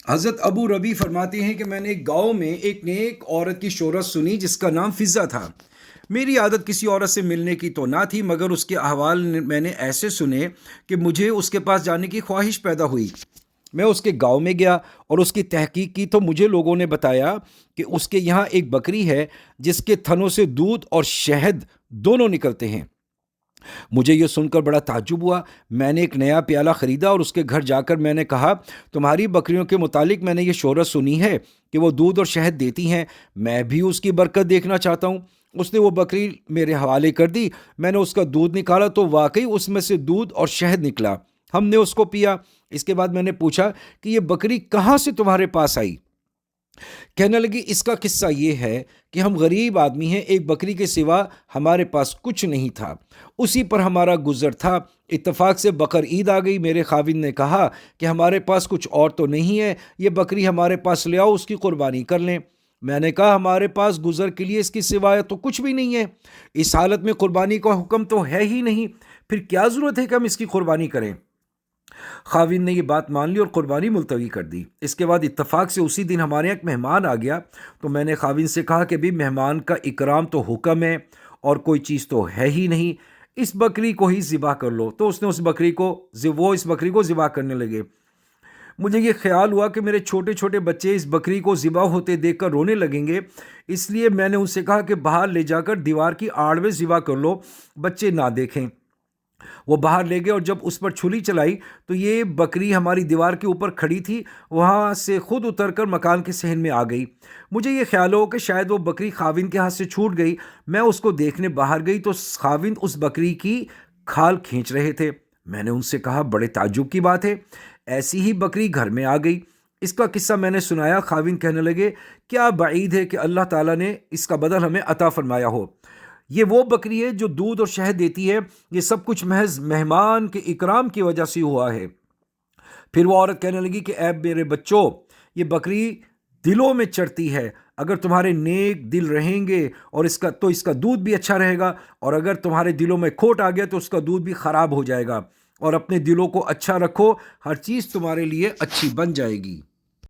حضرت ابو ربی فرماتے ہیں کہ میں نے ایک گاؤں میں ایک نیک عورت کی شہرت سنی جس کا نام فضہ تھا۔ میری عادت کسی عورت سے ملنے کی تو نہ تھی، مگر اس کے احوال میں نے ایسے سنے کہ مجھے اس کے پاس جانے کی خواہش پیدا ہوئی۔ میں اس کے گاؤں میں گیا اور اس کی تحقیق کی تو مجھے لوگوں نے بتایا کہ اس کے یہاں ایک بکری ہے جس کے تھنوں سے دودھ اور شہد دونوں نکلتے ہیں۔ مجھے یہ سن کر بڑا تعجب ہوا۔ میں نے ایک نیا پیالہ خریدا اور اس کے گھر جا کر میں نے کہا، تمہاری بکریوں کے متعلق میں نے یہ شہرت سنی ہے کہ وہ دودھ اور شہد دیتی ہیں، میں بھی اس کی برکت دیکھنا چاہتا ہوں۔ اس نے وہ بکری میرے حوالے کر دی۔ میں نے اس کا دودھ نکالا تو واقعی اس میں سے دودھ اور شہد نکلا۔ ہم نے اس کو پیا۔ اس کے بعد میں نے پوچھا کہ یہ بکری کہاں سے تمہارے پاس آئی؟ کہنے لگی، اس کا قصہ یہ ہے کہ ہم غریب آدمی ہیں، ایک بکری کے سوا ہمارے پاس کچھ نہیں تھا، اسی پر ہمارا گزر تھا۔ اتفاق سے بقر عید آ گئی۔ میرے خاوند نے کہا کہ ہمارے پاس کچھ اور تو نہیں ہے، یہ بکری ہمارے پاس لے آؤ، اس کی قربانی کر لیں۔ میں نے کہا، ہمارے پاس گزر کے لیے اس کی سوائے تو کچھ بھی نہیں ہے، اس حالت میں قربانی کا حکم تو ہے ہی نہیں، پھر کیا ضرورت ہے کہ ہم اس کی قربانی کریں؟ خاوند نے یہ بات مان لی اور قربانی ملتوی کر دی۔ اس کے بعد اتفاق سے اسی دن ہمارے یہاں ایک مہمان آ گیا، تو میں نے خاوند سے کہا کہ بھی مہمان کا اکرام تو حکم ہے اور کوئی چیز تو ہے ہی نہیں، اس بکری کو ہی ذبح کر لو۔ تو اس نے اس بکری کو ذبح کرنے لگے۔ مجھے یہ خیال ہوا کہ میرے چھوٹے چھوٹے بچے اس بکری کو ذبح ہوتے دیکھ کر رونے لگیں گے، اس لیے میں نے ان سے کہا کہ باہر لے جا کر دیوار کی آڑ میں ذبح کر لو، بچے نہ دیکھیں۔ وہ باہر لے گئے اور جب اس پر چھری چلائی تو یہ بکری ہماری دیوار کے اوپر کھڑی تھی، وہاں سے خود اتر کر مکان کے صحن میں آ گئی۔ مجھے یہ خیال ہو کہ شاید وہ بکری خاوند کے ہاتھ سے چھوٹ گئی۔ میں اس کو دیکھنے باہر گئی تو خاوند اس بکری کی کھال کھینچ رہے تھے۔ میں نے ان سے کہا، بڑے تعجب کی بات ہے، ایسی ہی بکری گھر میں آ گئی۔ اس کا قصہ میں نے سنایا۔ خاوند کہنے لگے، کیا بعید ہے کہ اللہ تعالیٰ نے اس کا بدل ہمیں عطا فرمایا ہو۔ یہ وہ بکری ہے جو دودھ اور شہد دیتی ہے، یہ سب کچھ محض مہمان کے اکرام کی وجہ سے ہوا ہے۔ پھر وہ عورت کہنے لگی کہ اے میرے بچوں، یہ بکری دلوں میں چڑھتی ہے، اگر تمہارے نیک دل رہیں گے اور اس کا دودھ بھی اچھا رہے گا، اور اگر تمہارے دلوں میں کھوٹ آ گیا تو اس کا دودھ بھی خراب ہو جائے گا، اور اپنے دلوں کو اچھا رکھو، ہر چیز تمہارے لیے اچھی بن جائے گی۔